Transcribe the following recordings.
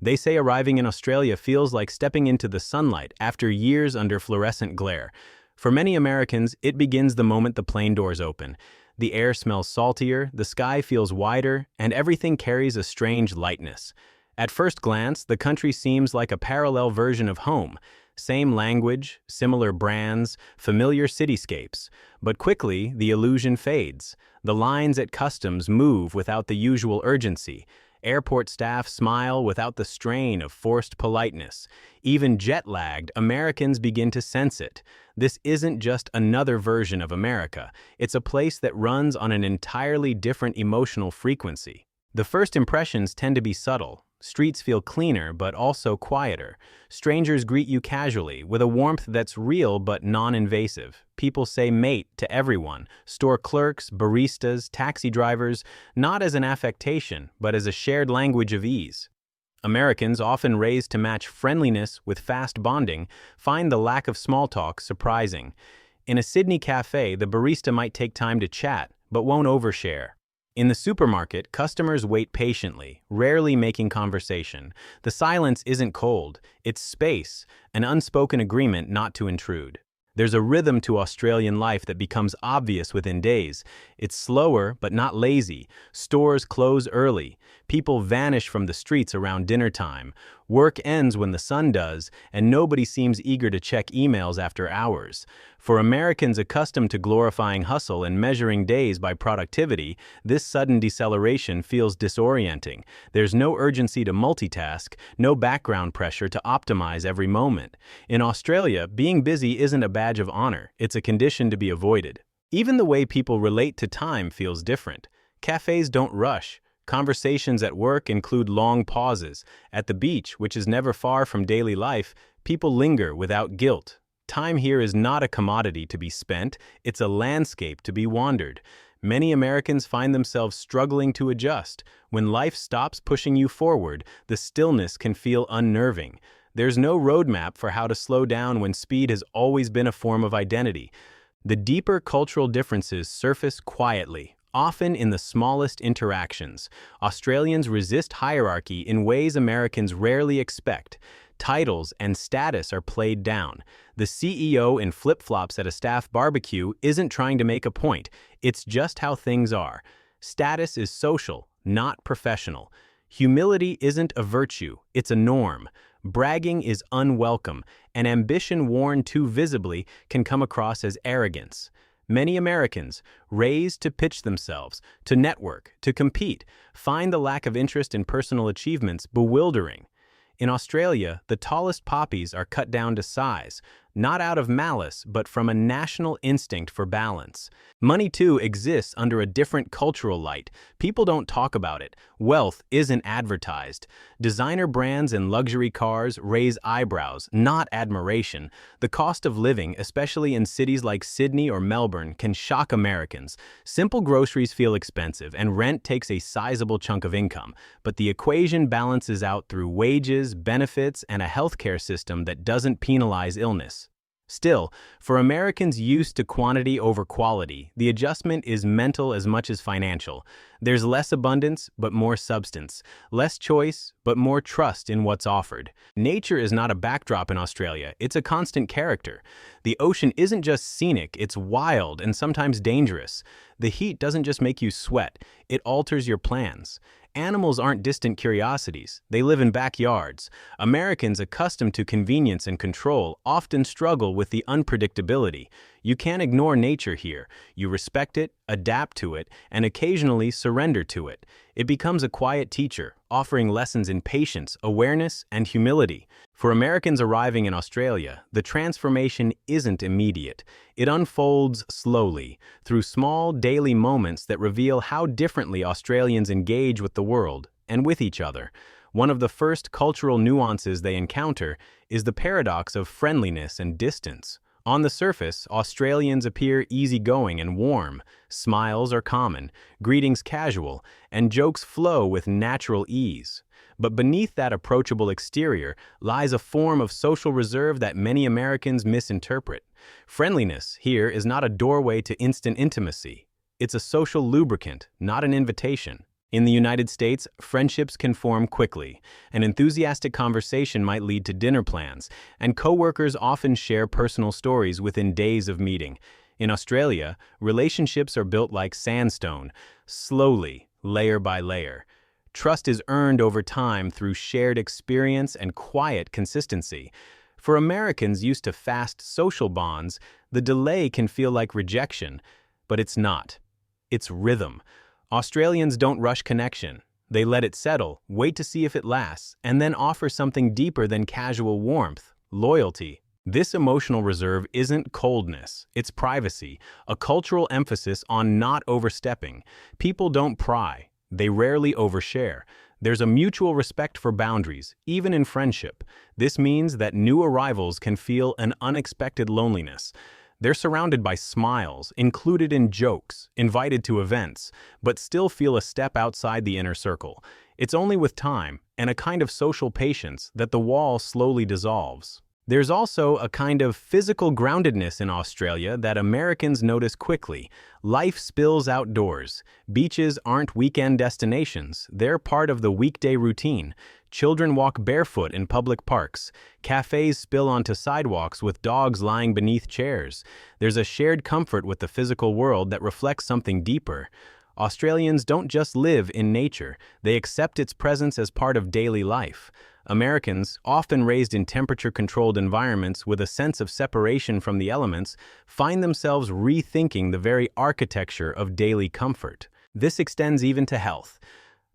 They say arriving in Australia feels like stepping into the sunlight after years under fluorescent glare. For many Americans, it begins the moment the plane doors open. The air smells saltier, the sky feels wider, and everything carries a strange lightness. At first glance, the country seems like a parallel version of home. Same language, similar brands, familiar cityscapes. But quickly, the illusion fades. The lines at customs move without the usual urgency. Airport staff smile without the strain of forced politeness. Even jet-lagged Americans begin to sense it. This isn't just another version of America. It's a place that runs on an entirely different emotional frequency. The first impressions tend to be subtle. Streets feel cleaner, but also quieter. Strangers greet you casually, with a warmth that's real but non-invasive. People say mate to everyone, store clerks, baristas, taxi drivers, not as an affectation, but as a shared language of ease. Americans, often raised to match friendliness with fast bonding, find the lack of small talk surprising. In a Sydney cafe, the barista might take time to chat, but won't overshare. In the supermarket, customers wait patiently, rarely making conversation. The silence isn't cold, it's space, an unspoken agreement not to intrude. There's a rhythm to Australian life that becomes obvious within days. It's slower, but not lazy. Stores close early. People vanish from the streets around dinner time. Work ends when the sun does, and nobody seems eager to check emails after hours. For Americans accustomed to glorifying hustle and measuring days by productivity, this sudden deceleration feels disorienting. There's no urgency to multitask, no background pressure to optimize every moment. In Australia, being busy isn't a badge of honor, it's a condition to be avoided. Even the way people relate to time feels different. Cafes don't rush. Conversations at work include long pauses. At the beach, which is never far from daily life, people linger without guilt. Time here is not a commodity to be spent, it's a landscape to be wandered. Many Americans find themselves struggling to adjust. When life stops pushing you forward, the stillness can feel unnerving. There's no roadmap for how to slow down when speed has always been a form of identity. The deeper cultural differences surface quietly, often in the smallest interactions. Australians resist hierarchy in ways Americans rarely expect. Titles and status are played down. The CEO in flip-flops at a staff barbecue isn't trying to make a point. It's just how things are. Status is social, not professional. Humility isn't a virtue, it's a norm. Bragging is unwelcome, and ambition worn too visibly can come across as arrogance. Many Americans, raised to pitch themselves, to network, to compete, find the lack of interest in personal achievements bewildering. In Australia, the tallest poppies are cut down to size, not out of malice, but from a national instinct for balance. Money, too, exists under a different cultural light. People don't talk about it. Wealth isn't advertised. Designer brands and luxury cars raise eyebrows, not admiration. The cost of living, especially in cities like Sydney or Melbourne, can shock Americans. Simple groceries feel expensive, and rent takes a sizable chunk of income. But the equation balances out through wages, benefits, and a healthcare system that doesn't penalize illness. Still, for Americans used to quantity over quality, the adjustment is mental as much as financial. There's less abundance, but more substance. Less choice, but more trust in what's offered. Nature is not a backdrop in Australia, it's a constant character. The ocean isn't just scenic, it's wild and sometimes dangerous. The heat doesn't just make you sweat, it alters your plans. Animals aren't distant curiosities, they live in backyards. Americans accustomed to convenience and control often struggle with the unpredictability. You can't ignore nature here. You respect it, adapt to it, and occasionally surrender to it. It becomes a quiet teacher, offering lessons in patience, awareness, and humility. For Americans arriving in Australia, the transformation isn't immediate. It unfolds slowly, through small daily moments that reveal how differently Australians engage with the world and with each other. One of the first cultural nuances they encounter is the paradox of friendliness and distance. On the surface, Australians appear easygoing and warm. Smiles are common, greetings casual, and jokes flow with natural ease. But beneath that approachable exterior lies a form of social reserve that many Americans misinterpret. Friendliness here is not a doorway to instant intimacy. It's a social lubricant, not an invitation. In the United States, friendships can form quickly. An enthusiastic conversation might lead to dinner plans, and coworkers often share personal stories within days of meeting. In Australia, relationships are built like sandstone, slowly, layer by layer. Trust is earned over time through shared experience and quiet consistency. For Americans used to fast social bonds, the delay can feel like rejection, but it's not. It's rhythm. Australians don't rush connection. They let it settle, wait to see if it lasts, and then offer something deeper than casual warmth, loyalty. This emotional reserve isn't coldness, it's privacy, a cultural emphasis on not overstepping. People don't pry, they rarely overshare. There's a mutual respect for boundaries, even in friendship. This means that new arrivals can feel an unexpected loneliness. They're surrounded by smiles, included in jokes, invited to events, but still feel a step outside the inner circle. It's only with time, and a kind of social patience, that the wall slowly dissolves. There's also a kind of physical groundedness in Australia that Americans notice quickly. Life spills outdoors. Beaches aren't weekend destinations, they're part of the weekday routine. Children walk barefoot in public parks. Cafes spill onto sidewalks with dogs lying beneath chairs. There's a shared comfort with the physical world that reflects something deeper. Australians don't just live in nature, they accept its presence as part of daily life. Americans, often raised in temperature-controlled environments with a sense of separation from the elements, find themselves rethinking the very architecture of daily comfort. This extends even to health.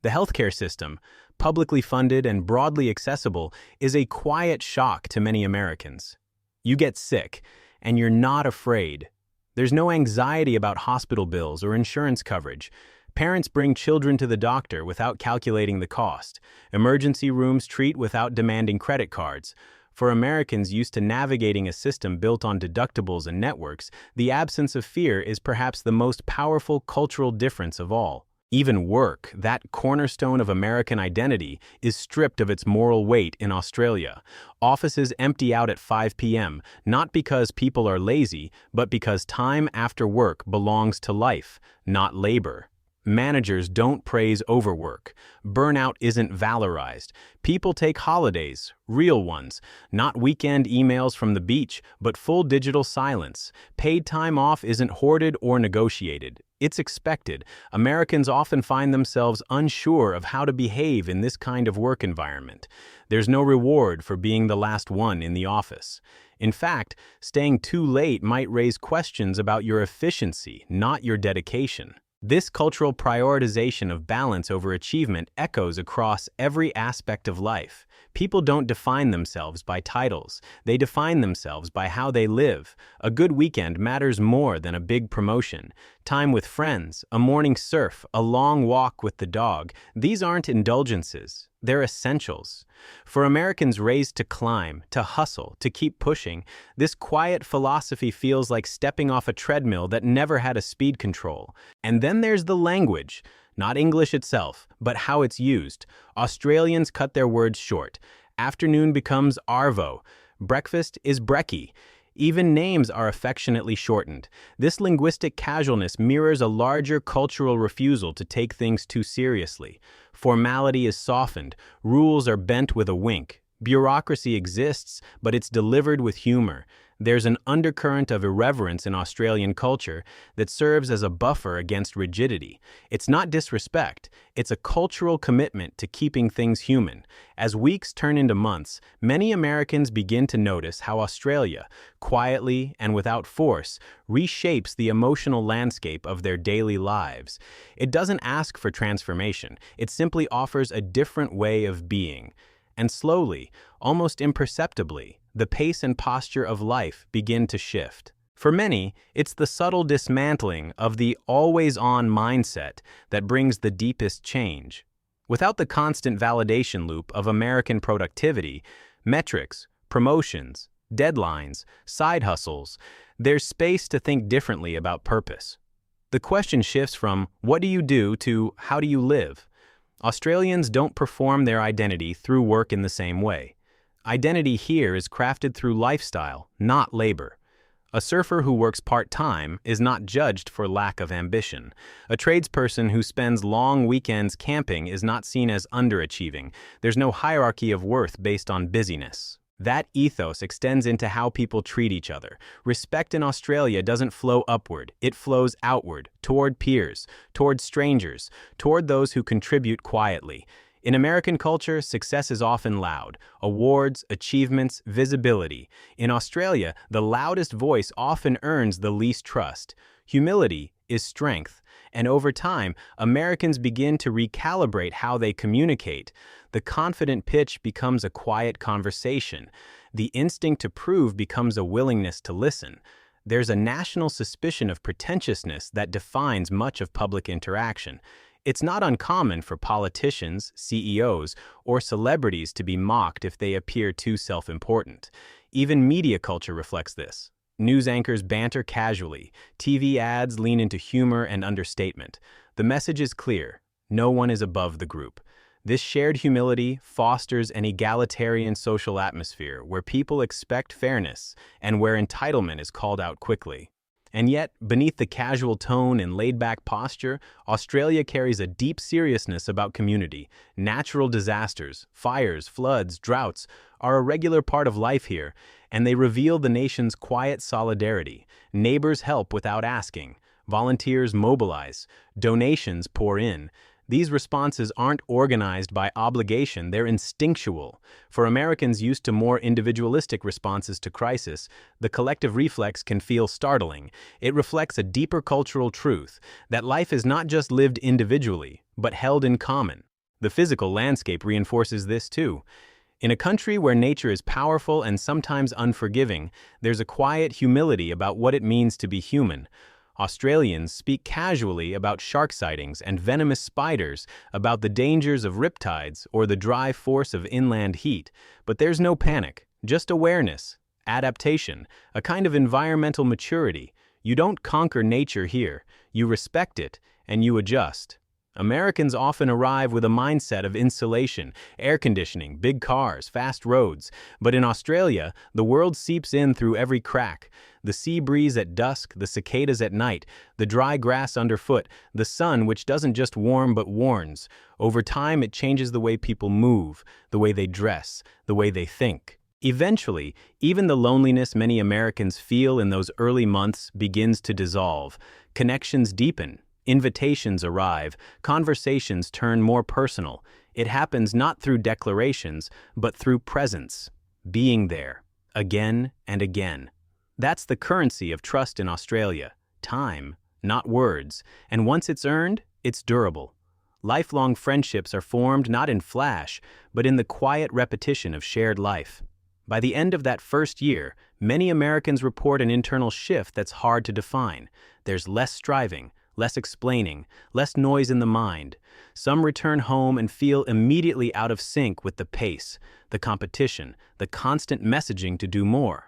The healthcare system, publicly funded and broadly accessible, is a quiet shock to many Americans. You get sick, and you're not afraid. There's no anxiety about hospital bills or insurance coverage. Parents bring children to the doctor without calculating the cost. Emergency rooms treat without demanding credit cards. For Americans used to navigating a system built on deductibles and networks, the absence of fear is perhaps the most powerful cultural difference of all. Even work, that cornerstone of American identity, is stripped of its moral weight in Australia. Offices empty out at 5 p.m., not because people are lazy, but because time after work belongs to life, not labor. Managers don't praise overwork. Burnout isn't valorized. People take holidays, real ones, not weekend emails from the beach, but full digital silence. Paid time off isn't hoarded or negotiated. It's expected. Americans often find themselves unsure of how to behave in this kind of work environment. There's no reward for being the last one in the office. In fact, staying too late might raise questions about your efficiency, not your dedication. This cultural prioritization of balance over achievement echoes across every aspect of life. People don't define themselves by titles. They define themselves by how they live. A good weekend matters more than a big promotion. Time with friends, a morning surf, a long walk with the dog, these aren't indulgences. They're essentials. For Americans raised to climb, to hustle, to keep pushing, this quiet philosophy feels like stepping off a treadmill that never had a speed control. And then there's the language. Not English itself, but how it's used. Australians cut their words short. Afternoon becomes arvo. Breakfast is brekkie. Even names are affectionately shortened. This linguistic casualness mirrors a larger cultural refusal to take things too seriously. Formality is softened. Rules are bent with a wink. Bureaucracy exists, but it's delivered with humor. There's an undercurrent of irreverence in Australian culture that serves as a buffer against rigidity. It's not disrespect, it's a cultural commitment to keeping things human. As weeks turn into months, many Americans begin to notice how Australia, quietly and without force, reshapes the emotional landscape of their daily lives. It doesn't ask for transformation, it simply offers a different way of being. And slowly, almost imperceptibly, the pace and posture of life begin to shift. For many, it's the subtle dismantling of the always-on mindset that brings the deepest change. Without the constant validation loop of American productivity, metrics, promotions, deadlines, side hustles, there's space to think differently about purpose. The question shifts from "what do you do" to "how do you live?" Australians don't perform their identity through work in the same way. Identity here is crafted through lifestyle, not labor. A surfer who works part-time is not judged for lack of ambition. A tradesperson who spends long weekends camping is not seen as underachieving. There's no hierarchy of worth based on busyness. That ethos extends into how people treat each other. Respect in Australia doesn't flow upward, it flows outward, toward peers, toward strangers, toward those who contribute quietly. In American culture, success is often loud. Awards, achievements, visibility. In Australia, the loudest voice often earns the least trust. Humility is strength. And over time, Americans begin to recalibrate how they communicate. The confident pitch becomes a quiet conversation. The instinct to prove becomes a willingness to listen. There's a national suspicion of pretentiousness that defines much of public interaction. It's not uncommon for politicians, CEOs, or celebrities to be mocked if they appear too self-important. Even media culture reflects this. News anchors banter casually. TV ads lean into humor and understatement. The message is clear. No one is above the group. This shared humility fosters an egalitarian social atmosphere where people expect fairness and where entitlement is called out quickly. And yet, beneath the casual tone and laid-back posture, Australia carries a deep seriousness about community. Natural disasters, fires, floods, droughts are a regular part of life here, and they reveal the nation's quiet solidarity. Neighbors help without asking. Volunteers mobilize. Donations pour in. These responses aren't organized by obligation, they're instinctual. For Americans used to more individualistic responses to crisis, the collective reflex can feel startling. It reflects a deeper cultural truth, that life is not just lived individually, but held in common. The physical landscape reinforces this too. In a country where nature is powerful and sometimes unforgiving, there's a quiet humility about what it means to be human. Australians speak casually about shark sightings and venomous spiders, about the dangers of riptides or the dry force of inland heat. But there's no panic, just awareness, adaptation, a kind of environmental maturity. You don't conquer nature here, you respect it, and you adjust. Americans often arrive with a mindset of insulation, air conditioning, big cars, fast roads. But in Australia, the world seeps in through every crack. The sea breeze at dusk, the cicadas at night, the dry grass underfoot, the sun which doesn't just warm but warns. Over time, it changes the way people move, the way they dress, the way they think. Eventually, even the loneliness many Americans feel in those early months begins to dissolve. Connections deepen. Invitations arrive, conversations turn more personal. It happens not through declarations, but through presence, being there, again and again. That's the currency of trust in Australia. Time, not words. And once it's earned, it's durable. Lifelong friendships are formed not in flash, but in the quiet repetition of shared life. By the end of that first year, many Americans report an internal shift that's hard to define. There's less striving, less explaining, less noise in the mind. Some return home and feel immediately out of sync with the pace, the competition, the constant messaging to do more.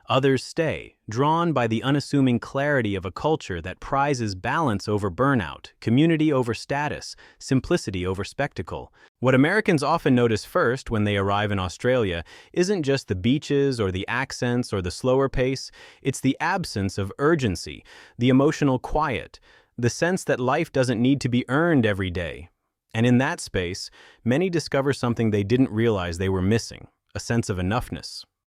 Others stay, drawn by the unassuming clarity of a culture that prizes balance over burnout, community over status, simplicity over spectacle. What Americans often notice first when they arrive in Australia isn't just the beaches or the accents or the slower pace, it's the absence of urgency, the emotional quiet, the sense that life doesn't need to be earned every day. And in that space, many discover something they didn't realize they were missing, a sense of enoughness.